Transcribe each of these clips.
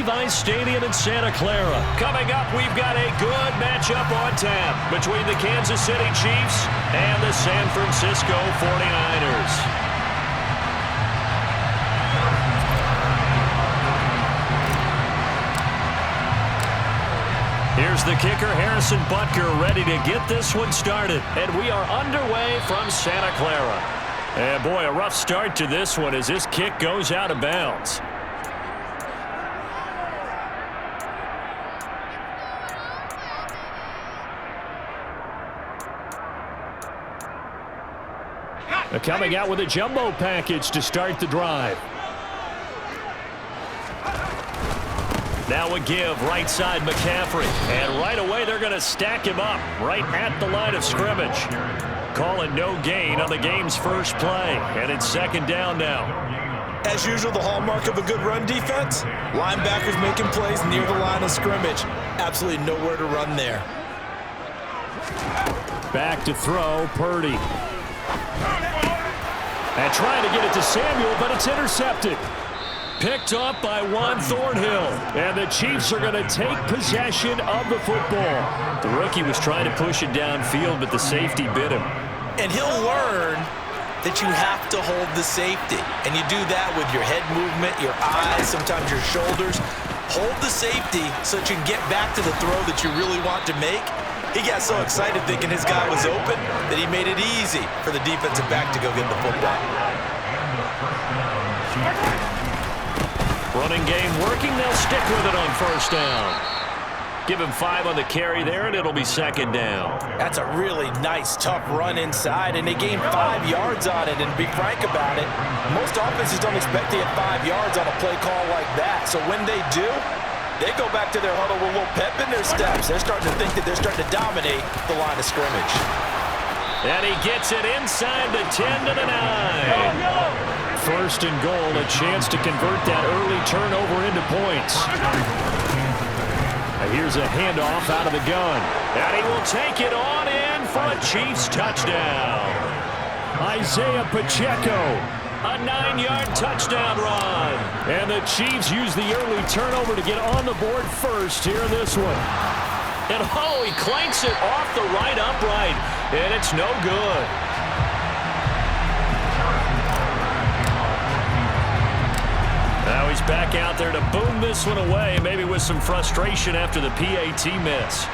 Levi's Stadium in Santa Clara. Coming up, we've got a good matchup on tap between the Kansas City Chiefs and the San Francisco 49ers. Here's the kicker, Harrison Butker, ready to get this one started. And we are underway from Santa Clara. And boy, a rough start to this one as this kick goes out of bounds. Coming out with a jumbo package to start the drive. Now a give, right side McCaffrey. And right away they're going to stack him up right at the line of scrimmage. Calling no gain on the game's first play. And it's second down now. As usual, the hallmark of a good run defense, linebackers making plays near the line of scrimmage. Absolutely nowhere to run there. Back to throw, Purdy. And trying to get it to Samuel, but it's intercepted. Picked up by Juan Thornhill. And the Chiefs are going to take possession of the football. The rookie was trying to push it downfield, but the safety bit him. And he'll learn that you have to hold the safety. And you do that with your head movement, your eyes, sometimes your shoulders. Hold the safety so that you can get back to the throw that you really want to make. He got so excited thinking his guy was open that he made it easy for the defensive back to go get the football. Running game working. They'll stick with it on first down. Give him 5 on the carry there, and it'll be second down. That's a really nice, tough run inside, and they gained 5 yards on it. And to be frank about it, most offenses don't expect to get 5 yards on a play call like that. So when they do, they go back to their huddle with a little pep in their steps. They're starting to think that they're starting to dominate the line of scrimmage. And he gets it inside the 10 to the 9. First and goal, a chance to convert that early turnover into points. Here's a handoff out of the gun. And he will take it on in for a Chiefs touchdown. Isaiah Pacheco, a 9-yard touchdown run. And the Chiefs use the early turnover to get on the board first here in this one. And oh, he clanks it off the right upright. And it's no good. Now he's back out there to boom this one away, maybe with some frustration after the PAT miss.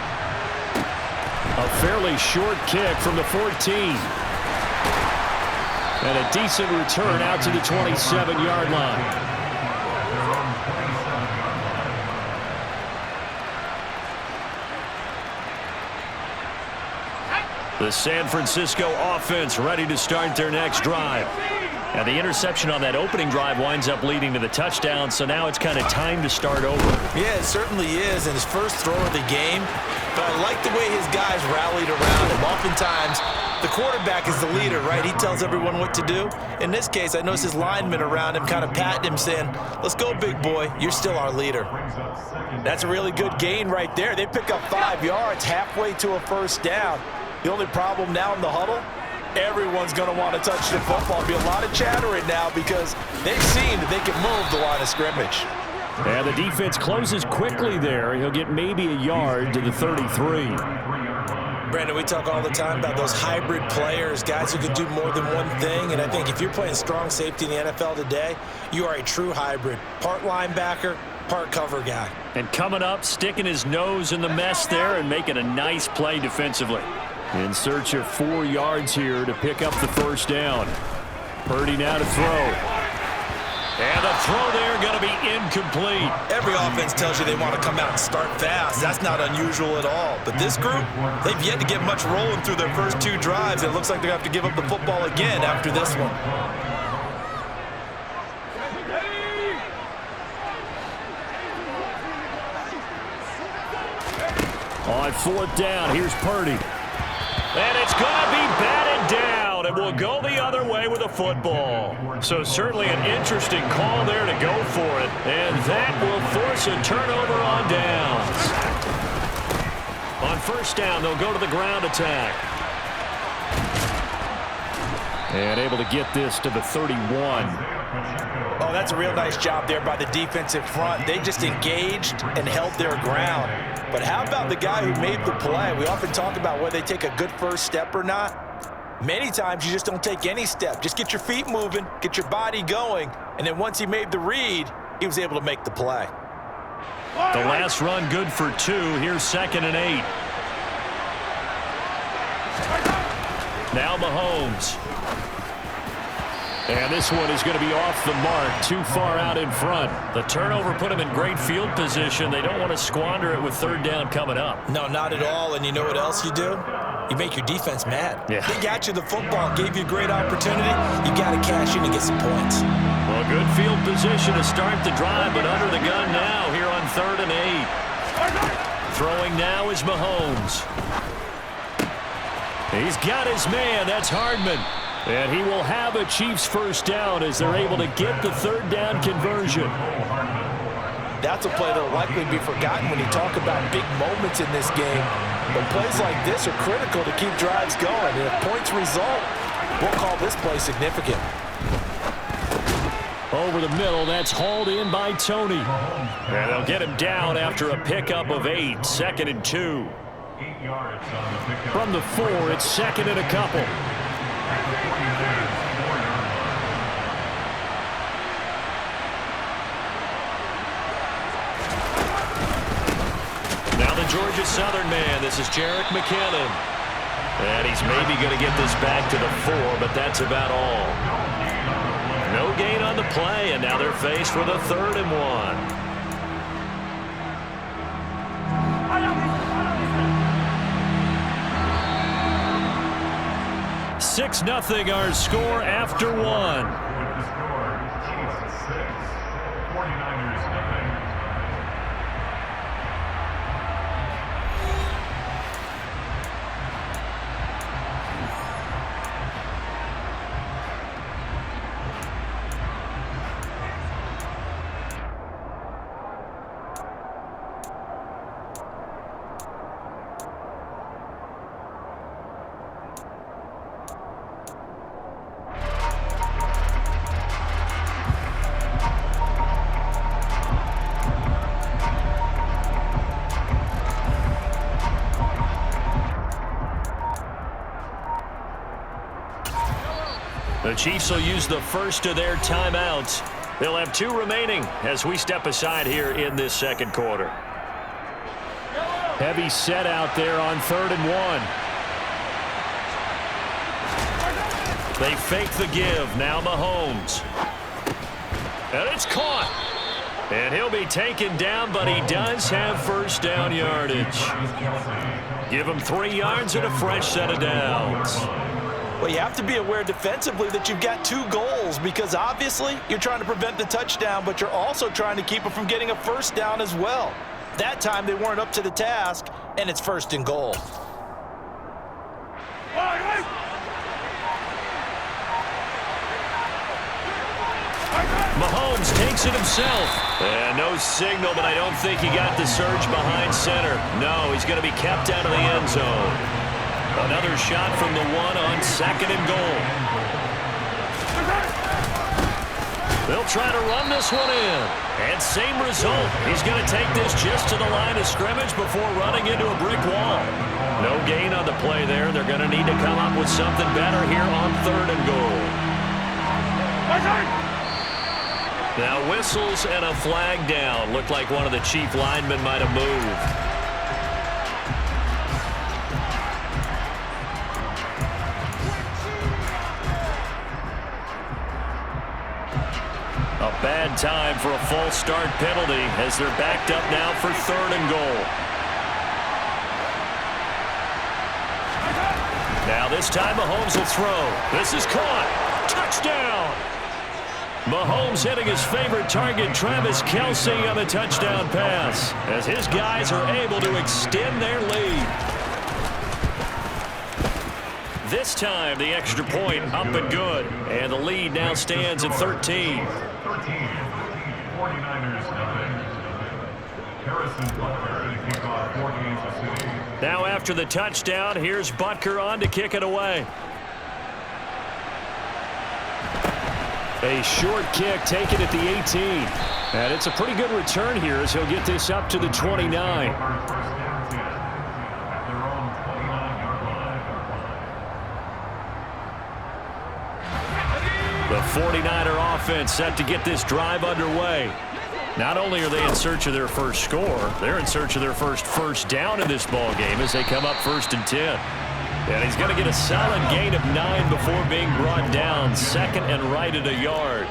A fairly short kick from the 14. And a decent return out to the 27-yard line. The San Francisco offense ready to start their next drive. Now the interception on that opening drive winds up leading to the touchdown, so now it's kind of time to start over. Yeah, it certainly is, and his first throw of the game. But I like the way his guys rallied around him. Oftentimes, the quarterback is the leader, right? He tells everyone what to do. In this case, I noticed his linemen around him kind of patting him, saying, "Let's go, big boy. You're still our leader." That's a really good gain right there. They pick up 5 yards halfway to a first down. The only problem now in the huddle, everyone's going to want to touch the football. There'll be a lot of chattering now because they've seen that they can move the line of scrimmage. And the defense closes quickly there. He'll get maybe a yard to the 33. Brandon, we talk all the time about those hybrid players, guys who can do more than one thing. And I think if you're playing strong safety in the NFL today, you are a true hybrid. Part linebacker, part cover guy. And coming up, sticking his nose in the mess there and making a nice play defensively. In search of 4 yards here to pick up the first down. Purdy now to throw. And the throw there going to be incomplete. Every offense tells you they want to come out and start fast. That's not unusual at all. But this group, they've yet to get much rolling through their first 2 drives. It looks like they're going to have to give up the football again after this one. On 4th down, here's Purdy. And it's going to be batted down, and we'll go the other way with a football. So certainly an interesting call there to go for it, and that will force a turnover on downs. On first down, they'll go to the ground attack. And able to get this to the 31. Oh, that's a real nice job there by the defensive front. They just engaged and held their ground. But how about the guy who made the play? We often talk about whether they take a good first step or not. Many times you just don't take any step. Just get your feet moving, get your body going, and then once he made the read, he was able to make the play. The last run good for 2. Here's 2nd and 8. Now Mahomes. And this one is going to be off the mark, too far out in front. The turnover put him in great field position. They don't want to squander it with 3rd down coming up. No, not at all. And you know what else you do? You make your defense mad. Yeah. They got you the football, gave you a great opportunity. You got to cash in and get some points. Well, good field position to start the drive, but under the gun now here on 3rd and 8. Throwing now is Mahomes. He's got his man. That's Hardman. And he will have a Chiefs first down as they're able to get the 3rd down conversion. That's a play that will likely be forgotten when you talk about big moments in this game. But plays like this are critical to keep drives going. And if points result, we'll call this play significant. Over the middle, that's hauled in by Tony. And they'll get him down after a pickup of 8. 2nd and 2. From the 4, it's 2nd and a couple. Now the Georgia Southern man. This is Jerick McKinnon. And he's maybe going to get this back to the 4, but that's about all. No gain on the play, and now they're faced with a 3rd and 1. 6-0 our score after 1. The Chiefs will use the first of their timeouts. They'll have 2 remaining as we step aside here in this 2nd quarter. Heavy set out there on 3rd and 1. They fake the give. Now Mahomes. And it's caught. And he'll be taken down, but he does have first down yardage. Give him 3 yards and a fresh set of downs. Well, you have to be aware defensively that you've got 2 goals because obviously you're trying to prevent the touchdown, but you're also trying to keep it from getting a first down as well. That time they weren't up to the task, and it's 1st and goal. Mahomes takes it himself. And no signal, but I don't think he got the surge behind center. No, he's going to be kept out of the end zone. Another shot from the 1 on 2nd and goal. They'll try to run this one in. And same result. He's going to take this just to the line of scrimmage before running into a brick wall. No gain on the play there. They're going to need to come up with something better here on 3rd and goal. Now whistles and a flag down. Looked like one of the Chief linemen might have moved. A bad time for a false start penalty as they're backed up now for 3rd and goal. Now this time Mahomes will throw. This is caught. Touchdown! Mahomes hitting his favorite target, Travis Kelce, on the touchdown pass as his guys are able to extend their lead. This time the extra point up and good, and the lead now stands at 13. Now after the touchdown, here's Butker on to kick it away. A short kick taken at the 18. And it's a pretty good return here as he'll get this up to the 29. The 49er offense set to get this drive underway. Not only are they in search of their first score, they're in search of their first down in this ball game as they come up 1st and 10. And he's going to get a solid gain of 9 before being brought down. 2nd and right at a yard.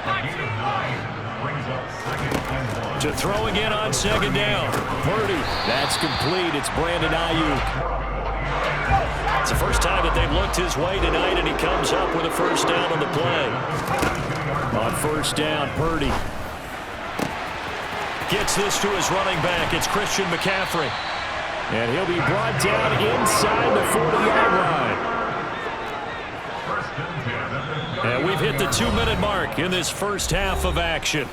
To throw again on 2nd down. Purdy. That's complete. It's Brandon Ayuk. It's the first time that they've looked his way tonight, and he comes up with a 1st down on the play. On 1st down, Purdy gets this to his running back. It's Christian McCaffrey. And he'll be brought down inside the 40-yard line. And we've hit the 2-minute mark in this first half of action.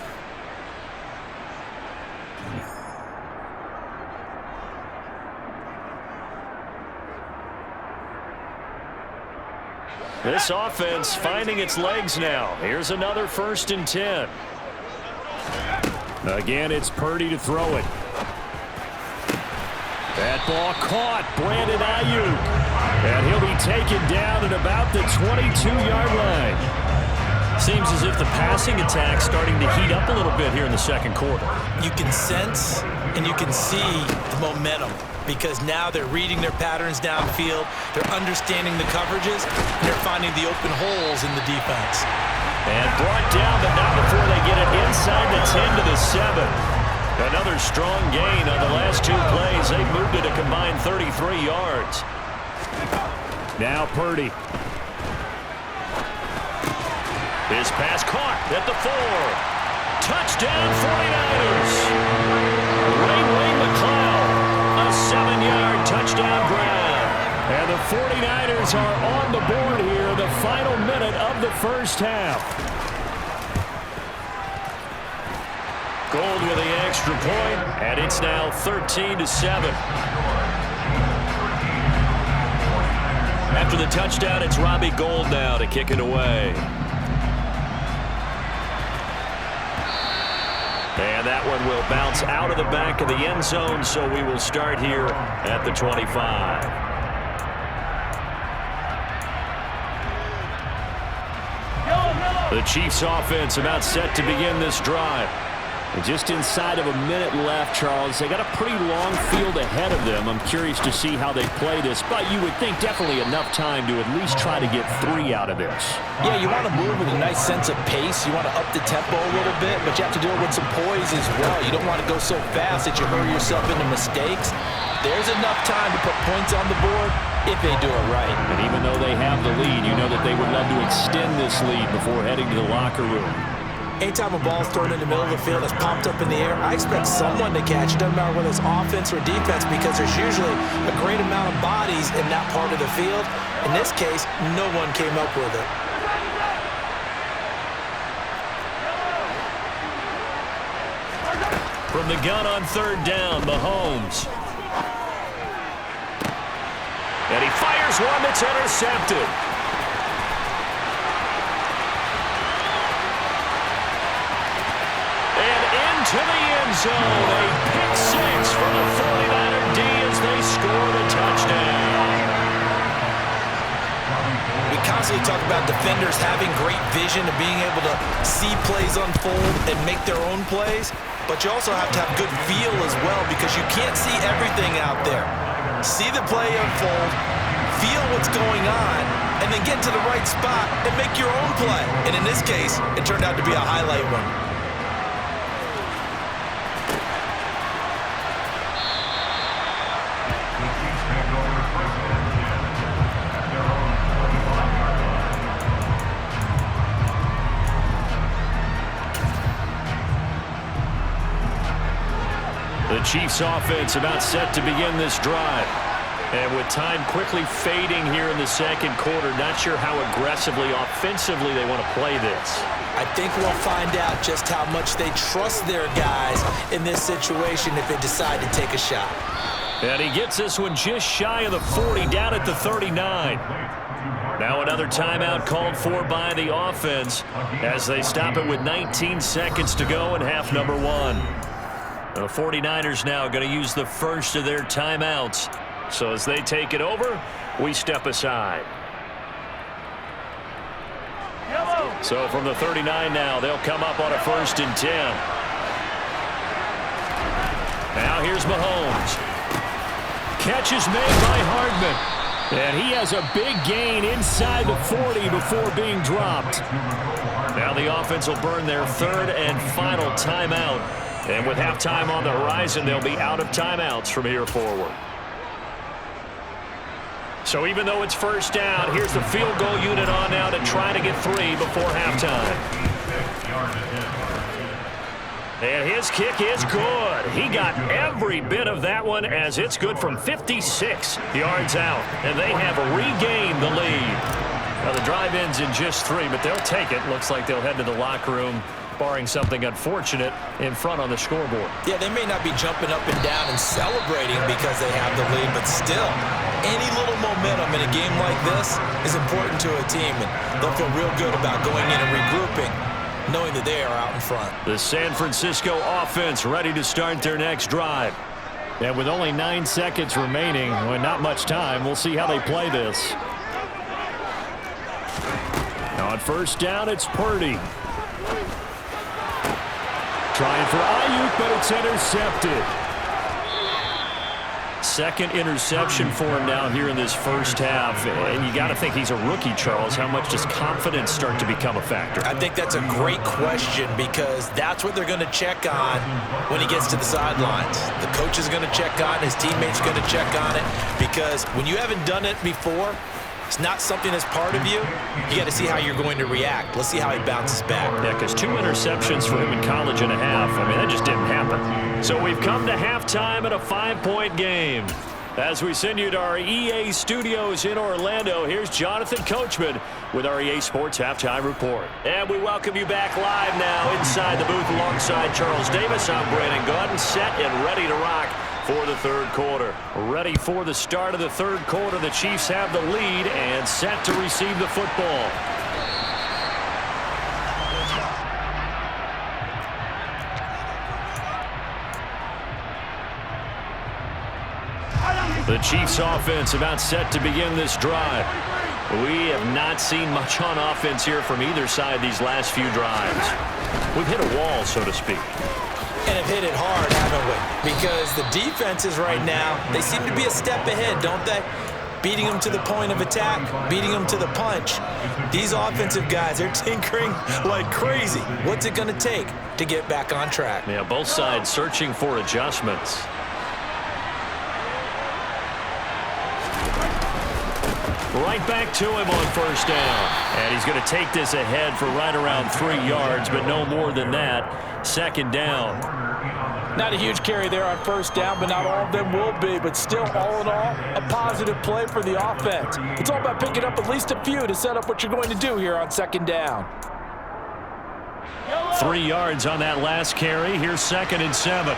This offense finding its legs now. Here's another 1st and 10. Again, it's Purdy to throw it. That ball caught. Brandon Ayuk. And he'll be taken down at about the 22-yard line. Seems as if the passing attack's starting to heat up a little bit here in the 2nd quarter. You can sense and you can see the momentum because now they're reading their patterns downfield, they're understanding the coverages, and they're finding the open holes in the defense. And brought down, but not before they get it inside the 10 to the 7. Another strong gain on the last 2 plays. They've moved it a combined 33 yards. Now Purdy. His pass caught at the 4. Touchdown 49ers. Ray McLeod. A 7-yard touchdown grab. And the 49ers are on the board here in the final minute of the first half. Gold with the extra point, and it's now 13-7. After the touchdown, it's Robbie Gould now to kick it away. And that one will bounce out of the back of the end zone, so we will start here at the 25. The Chiefs offense about set to begin this drive. And just inside of a minute left, Charles. They got a pretty long field ahead of them. I'm curious to see how they play this, but you would think definitely enough time to at least try to get 3 out of this. Yeah, you want to move with a nice sense of pace. You want to up the tempo a little bit, but you have to do it with some poise as well. You don't want to go so fast that you hurry yourself into mistakes. There's enough time to put points on the board if they do it right. And even though they have the lead, you know that they would love to extend this lead before heading to the locker room. Anytime a ball's thrown in the middle of the field that's popped up in the air, I expect someone to catch it. Doesn't matter whether it's offense or defense because there's usually a great amount of bodies in that part of the field. In this case, no one came up with it. From the gun on 3rd down, Mahomes. And he fires one that's intercepted. To the end zone, a pick 6 for the 49er D as they score the touchdown. We constantly talk about defenders having great vision and being able to see plays unfold and make their own plays, but you also have to have good feel as well because you can't see everything out there. See the play unfold, feel what's going on, and then get to the right spot and make your own play. And in this case, it turned out to be a highlight one. The Chiefs offense about set to begin this drive. And with time quickly fading here in the 2nd quarter, not sure how aggressively, offensively they want to play this. I think we'll find out just how much they trust their guys in this situation if they decide to take a shot. And he gets this one just shy of the 40, down at the 39. Now another timeout called for by the offense as they stop it with 19 seconds to go in half number one. The 49ers now going to use the first of their timeouts. So as they take it over, we step aside. So from the 39 now, they'll come up on a 1st and 10. Now here's Mahomes. Catch is made by Hardman. And he has a big gain inside the 40 before being dropped. Now the offense will burn their 3rd and final timeout. And with halftime on the horizon, they'll be out of timeouts from here forward. So even though it's 1st down, here's the field goal unit on now to try to get 3 before halftime. And his kick is good. He got every bit of that one as it's good from 56 yards out. And they have regained the lead. Now the drive ends in just 3, but they'll take it. Looks like they'll head to the locker room, barring something unfortunate in front on the scoreboard. Yeah, they may not be jumping up and down and celebrating because they have the lead, but still, any little momentum in a game like this is important to a team, and they'll feel real good about going in and regrouping, knowing that they are out in front. The San Francisco offense ready to start their next drive. And with only 9 seconds remaining, well, not much time, we'll see how they play this. On 1st down, it's Purdy. Trying for Ayuk, but it's intercepted. 2nd interception for him now here in this 1st half. And you got to think he's a rookie, Charles. How much does confidence start to become a factor? I think that's a great question because that's what they're going to check on when he gets to the sidelines. The coach is going to check on, his teammates are going to check on it, because when you haven't done it before, it's not something that's part of you. You got to see how you're going to react. Let's see how he bounces back. Yeah, because 2 interceptions for him in college and a half. I mean, that just didn't happen. So we've come to halftime in a 5-point game. As we send you to our EA studios in Orlando, here's Jonathan Coachman with our EA Sports Halftime Report. And we welcome you back live now inside the booth alongside Charles Davis. I'm Brandon Gaudin, set and ready to rock for the 3rd quarter. Ready for the start of the 3rd quarter. The Chiefs have the lead and set to receive the football. The Chiefs offense about set to begin this drive. We have not seen much on offense here from either side these last few drives. We've hit a wall, so to speak. And have hit it hard, haven't we? Because the defenses right now, they seem to be a step ahead, don't they? Beating them to the point of attack, beating them to the punch. These offensive guys, they're tinkering like crazy. What's it going to take to get back on track? Yeah, both sides searching for adjustments. Right back to him on 1st down. And he's going to take this ahead for right around 3 yards, but no more than that. 2nd down. Not a huge carry there on 1st down, but not all of them will be. But still, all in all, a positive play for the offense. It's all about picking up at least a few to set up what you're going to do here on 2nd down. 3 yards on that last carry. Here's 2nd and 7.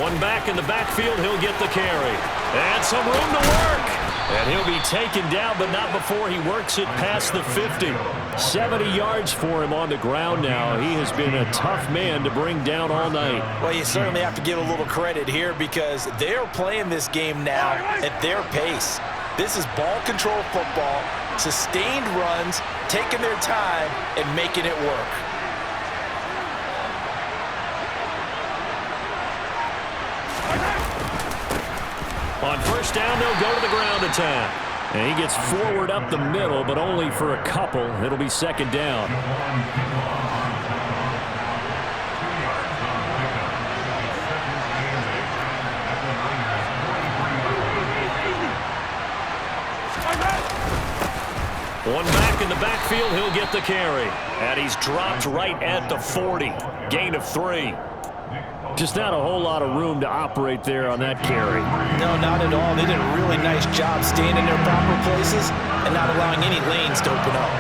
One back in the backfield, he'll get the carry. And some room to work. And he'll be taken down, but not before he works it past the 50. 70 yards for him on the ground now. He has been a tough man to bring down all night. Well, you certainly have to give a little credit here because they're playing this game now at their pace. This is ball control football, sustained runs, taking their time, and making it work. On 1st down, they'll go to the ground attack. And he gets forward up the middle, but only for a couple. It'll be 2nd down. One back in the backfield, he'll get the carry. And he's dropped right at the 40. Gain of 3. Just not a whole lot of room to operate there on that carry. No, not at all. They did a really nice job staying in their proper places and not allowing any lanes to open up.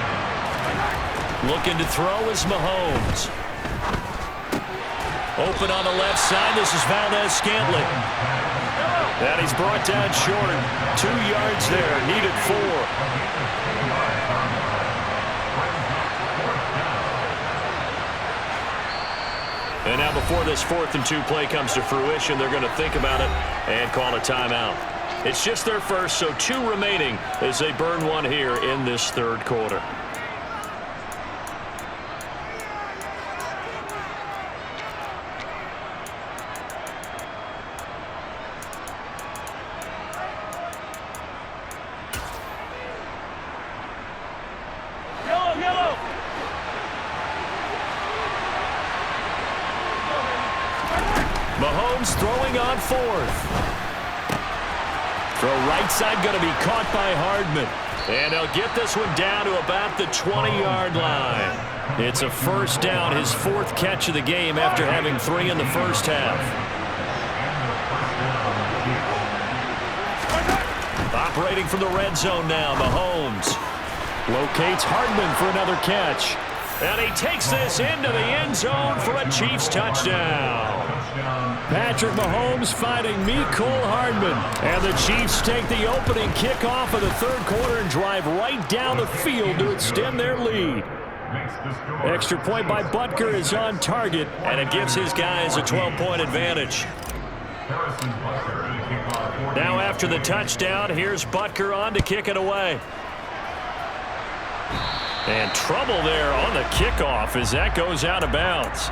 Looking to throw is Mahomes. Open on the left side. This is Valdez-Scantling. And he's brought down short. 2 yards there. Needed 4. And now before this 4th and 2 play comes to fruition, they're going to think about it and call a timeout. It's just their first, so 2 remaining as they burn 1 here in this 3rd quarter. Mahomes throwing on 4th. Throw right side going to be caught by Hardman. And they'll get this one down to about the 20-yard line. It's a 1st down, his 4th catch of the game after having 3 in the first half. Operating from the red zone now, Mahomes. Locates Hardman for another catch. And he takes this into the end zone for a Chiefs touchdown. Patrick Mahomes fighting Mecole Hardman. And the Chiefs take the opening kickoff of the 3rd quarter and drive right down the field to extend their lead. Extra point by Butker is on target, and it gives his guys a 12-point advantage. Now after the touchdown, here's Butker on to kick it away. And trouble there on the kickoff as that goes out of bounds.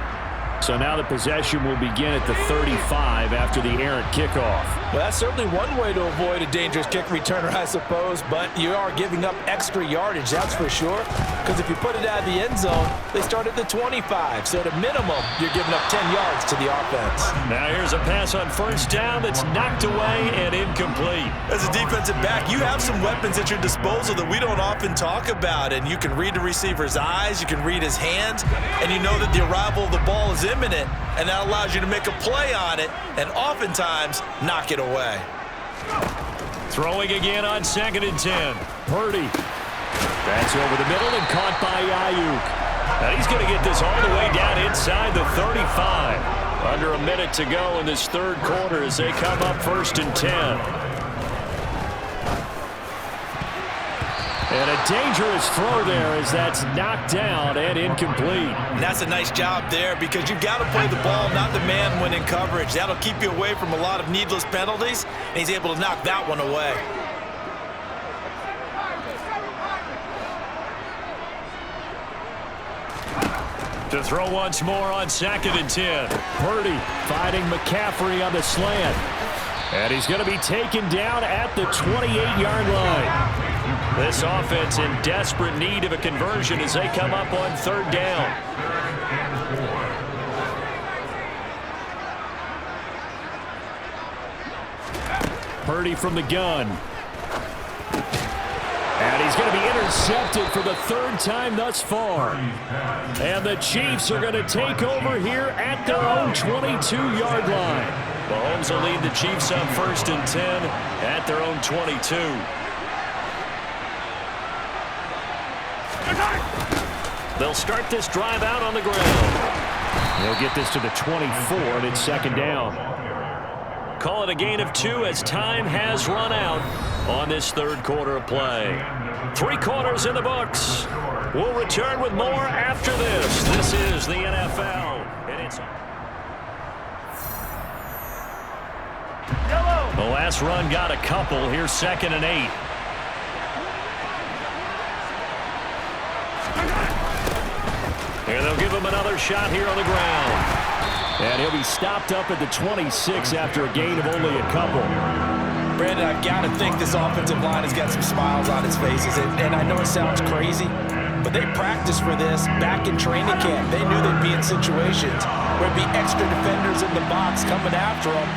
So now the possession will begin at the 35 after the errant kickoff. Well, that's certainly one way to avoid a dangerous kick returner, I suppose, but you are giving up extra yardage, that's for sure. Because if you put it out of the end zone, they start at the 25. So at a minimum, you're giving up 10 yards to the offense. Now here's a pass on 1st down that's knocked away and incomplete. As a defensive back, you have some weapons at your disposal that we don't often talk about. And you can read the receiver's eyes, you can read his hands, and you know that the arrival of the ball is imminent, and that allows you to make a play on it and oftentimes knock it away. Throwing again on 2nd and 10. Purdy. That's over the middle and caught by Ayuk. And he's going to get this all the way down inside the 35. Under a minute to go in this 3rd quarter as they come up 1st and 10. And a dangerous throw there as that's knocked down and incomplete. And that's a nice job there because you've got to play the ball, not the man when in coverage. That'll keep you away from a lot of needless penalties, and he's able to knock that one away. To throw once more on 2nd and 10. Purdy fighting McCaffrey on the slant. And he's going to be taken down at the 28-yard line. This offense in desperate need of a conversion as they come up on 3rd down. Purdy from the gun. And he's going to be intercepted for the 3rd time thus far. And the Chiefs are going to take over here at their own 22-yard line. Mahomes will lead the Chiefs on 1st and 10 at their own 22. They'll start this drive out on the ground. They'll get this to the 24, and it's 2nd down. Call it a gain of 2 as time has run out on this 3rd quarter of play. 3 quarters in the books. We'll return with more after this. This is the NFL. And it's the last run got a couple. Here's 2nd and 8. And they'll give him another shot here on the ground. And he'll be stopped up at the 26 after a gain of only a couple. Brandon, I've got to think this offensive line has got some smiles on its faces. And I know it sounds crazy, but they practiced for this back in training camp. They knew they'd be in situations where there'd be extra defenders in the box coming after them,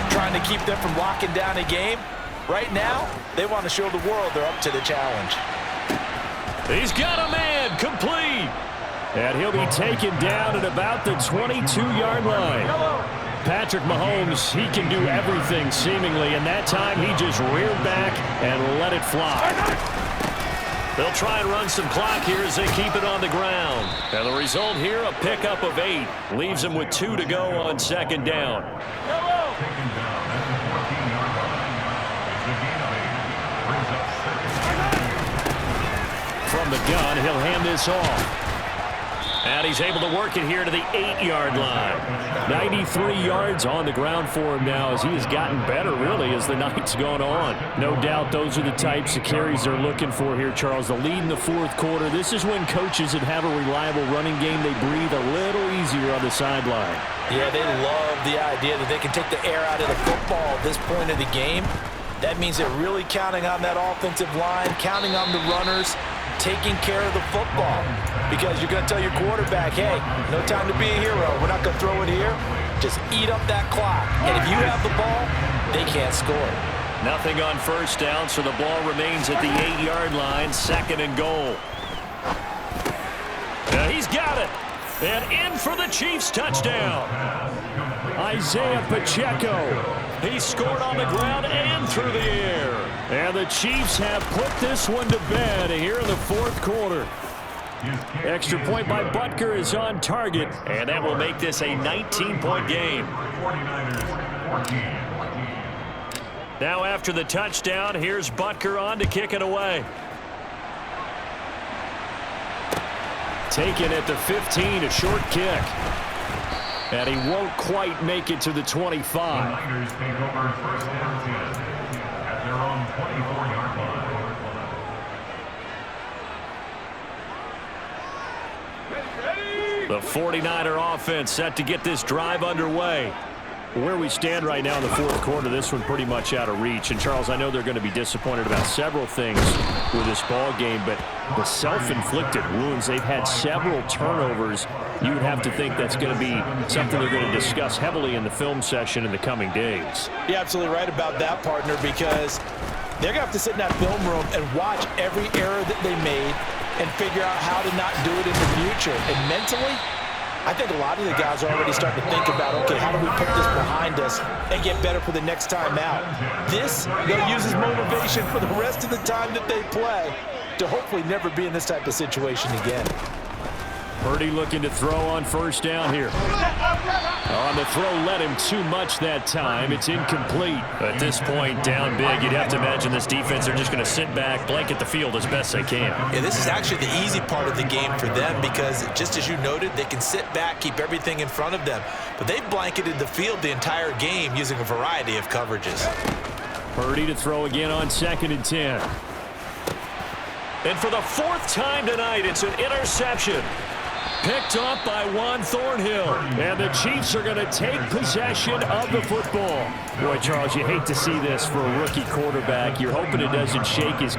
trying to keep them from locking down a game. Right now, they want to show the world they're up to the challenge. He's got a man, complete. And he'll be taken down at about the 22-yard line. Patrick Mahomes, he can do everything seemingly, and that time he just reared back and let it fly. They'll try and run some clock here as they keep it on the ground. And the result here, a pickup of 8. Leaves them with 2 to go on 2nd down. From the gun, he'll hand this off. And he's able to work it here to the 8-yard line. 93 yards on the ground for him now as he has gotten better, really, as the night's gone on. No doubt those are the types of carries they're looking for here, Charles. The lead in the 4th quarter. This is when coaches that have a reliable running game, they breathe a little easier on the sideline. Yeah, they love the idea that they can take the air out of the football at this point of the game. That means they're really counting on that offensive line, counting on the runners, taking care of the football. Because you're going to tell your quarterback, hey, no time to be a hero. We're not going to throw it here. Just eat up that clock. And if you have the ball, they can't score. Nothing on 1st down, so the ball remains at the 8-yard line, 2nd and goal. He's got it. And in for the Chiefs touchdown. Isaiah Pacheco. He scored on the ground and through the air. And the Chiefs have put this one to bed here in the 4th quarter. Extra point by Butker is on target, and that will make this a 19-point game. Now after the touchdown, here's Butker on to kick it away. Taken at the 15, a short kick. And he won't quite make it to the 25. The Niners take over 1st and 10 at their own 24-yard line. The 49er offense set to get this drive underway. Where we stand right now in the 4th quarter, this one pretty much out of reach. And, Charles, I know they're going to be disappointed about several things with this ball game, but the self-inflicted wounds, they've had several turnovers. You would have to think that's going to be something they're going to discuss heavily in the film session in the coming days. You're absolutely right about that, partner, because they're going to have to sit in that film room and watch every error that they made and figure out how to not do it in the future. And mentally, I think a lot of the guys are already starting to think about, okay, how do we put this behind us and get better for the next time out? This, they'll use as motivation for the rest of the time that they play to hopefully never be in this type of situation again. Purdy looking to throw on 1st down here. On the throw, led him too much that time. It's incomplete. At this point, down big, you'd have to imagine this defense are just going to sit back, blanket the field as best they can. Yeah, this is actually the easy part of the game for them because, just as you noted, they can sit back, keep everything in front of them. But they've blanketed the field the entire game using a variety of coverages. Purdy to throw again on 2nd and 10. And for the 4th time tonight, it's an interception. Picked up by Juan Thornhill. And the Chiefs are going to take possession of the football. Boy, Charles, you hate to see this for a rookie quarterback. You're hoping it doesn't shake his